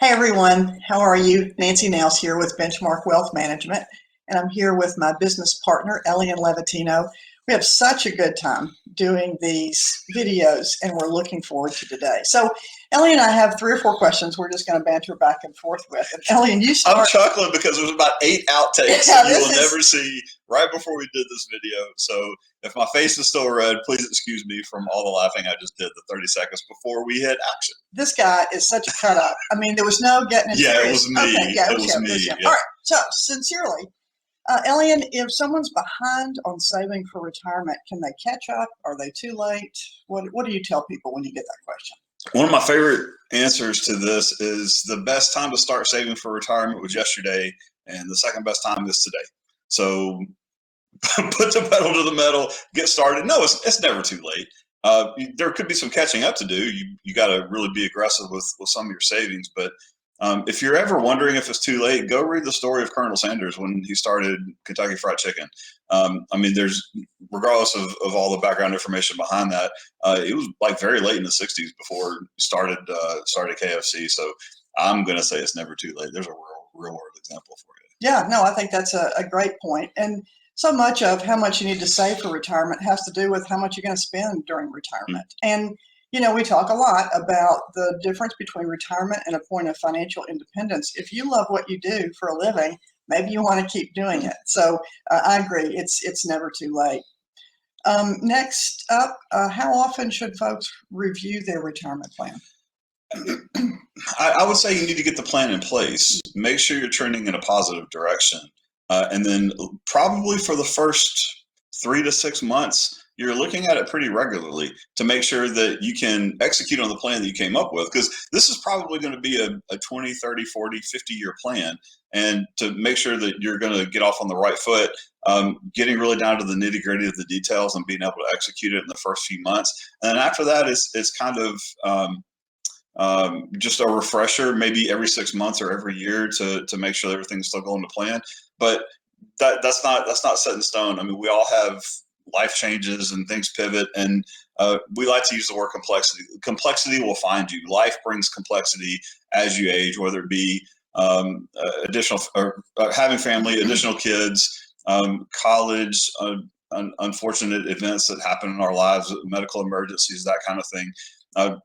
Hey everyone, how are you? Nancy Nails here with Benchmark Wealth Management, and I'm here with my business partner, Elian Levatino. We have such a good time doing these videos, and we're looking forward to today. So, Elian and I have 3 or 4 questions we're just going to banter back and forth with. And Elian, you start. I'm chuckling because there's about 8 outtakes that you will never see right before we did this video. So if my face is still red, please excuse me from all the laughing I just did the 30 seconds before we hit action. This guy is such a cut up. I mean, there was no getting it serious. It was me. Okay, yeah, it was me. Yeah. All right, so sincerely, Elian, if someone's behind on saving for retirement, can they catch up? Are they too late? What do you tell people when you get that question? One of my favorite answers to this is the best time to start saving for retirement was yesterday, and the second best time is today. So put the pedal to the metal, get started. No, it's never too late. There could be some catching up to do. You got to really be aggressive with some of your savings. But if you're ever wondering if it's too late, go read the story of Colonel Sanders when he started Kentucky Fried Chicken. I mean, there's, regardless of all the background information behind that, it was like very late in the 60s before he started KFC. So I'm going to say it's never too late. There's a real world example for you. Yeah, no, I think that's a great point. And so much of how much you need to save for retirement has to do with how much you're going to spend during retirement. And, you know, we talk a lot about the difference between retirement and a point of financial independence. If you love what you do for a living, maybe you want to keep doing it. So I agree. It's never too late. Next up, how often should folks review their retirement plan? I would say you need to get the plan in place. Make sure you're trending in a positive direction. And then probably for the first 3 to 6 months, you're looking at it pretty regularly to make sure that you can execute on the plan that you came up with, because this is probably going to be a 20, 30, 40, 50-year plan. And to make sure that you're going to get off on the right foot, getting really down to the nitty gritty of the details and being able to execute it in the first few months. And then after that, it's kind of just a refresher, maybe every 6 months or every year to make sure everything's still going to plan. But that's not set in stone. I mean, we all have life changes and things pivot, and we like to use the word complexity. Complexity will find you. Life brings complexity as you age, whether it be additional or having family, additional kids, college, unfortunate events that happen in our lives, medical emergencies, that kind of thing.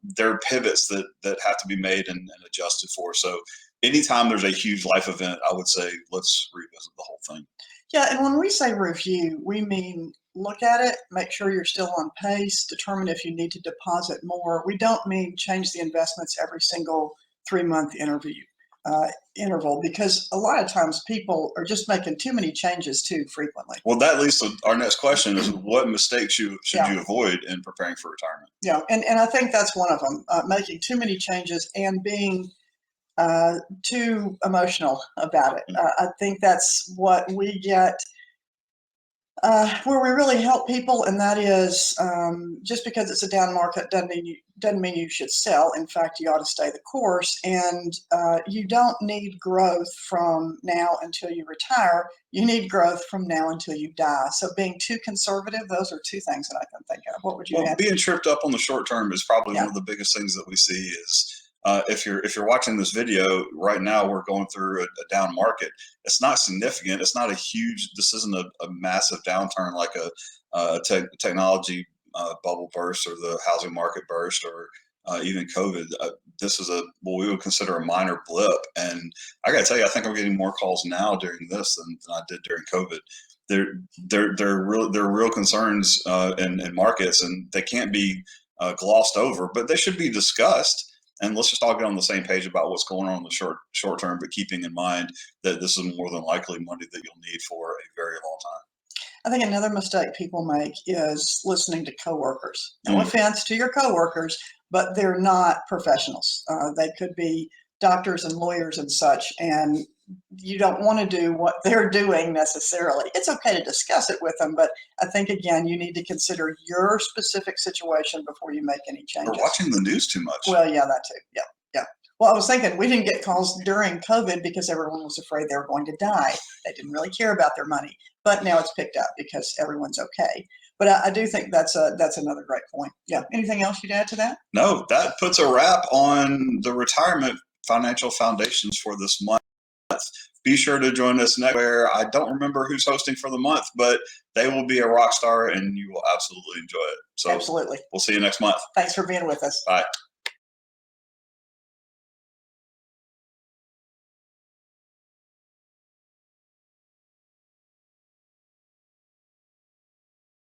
There are pivots that have to be made and adjusted for. So anytime there's a huge life event, I would say let's revisit the whole thing. Yeah, and when we say review, we mean look at it, make sure you're still on pace, determine if you need to deposit more. We don't mean change the investments every single 3-month interval, because a lot of times people are just making too many changes too frequently. Well, that leads to our next question is what mistakes should you avoid in preparing for retirement? Yeah, and I think that's one of them, making too many changes and being too emotional about it. I think that's what we get where we really help people, and that is just because it's a down market doesn't mean you should sell. In fact, you ought to stay the course, and you don't need growth from now until you retire. You need growth from now until you die. So being too conservative, those are 2 things that I can think of. What would you add? Being tripped up on the short term is probably one of the biggest things that we see is if you're watching this video right now, we're going through a down market. It's not significant. It's not a huge. This isn't a massive downturn like a technology bubble burst or the housing market burst or even COVID. This is what we would consider a minor blip. And I got to tell you, I think I'm getting more calls now during this than I did during COVID. There are real concerns in markets, and they can't be glossed over, but they should be discussed. And let's just all get on the same page about what's going on in the short term, but keeping in mind that this is more than likely money that you'll need for a very long time. I think another mistake people make is listening to coworkers. No offense to your coworkers, but they're not professionals. They could be doctors and lawyers and such, and you don't want to do what they're doing necessarily. It's okay to discuss it with them, but I think, again, you need to consider your specific situation before you make any changes. Or watching the news too much. Well, yeah, that too. Yeah. Well, I was thinking we didn't get calls during COVID because everyone was afraid they were going to die. They didn't really care about their money, but now it's picked up because everyone's okay. But I do think that's another great point. Yeah. Anything else you'd add to that? No, that puts a wrap on the retirement financial foundations for this month. Be sure to join us next, where I don't remember who's hosting for the month, but they will be a rock star and you will absolutely enjoy it. So Absolutely. we'll see you next month. Thanks for being with us. Bye.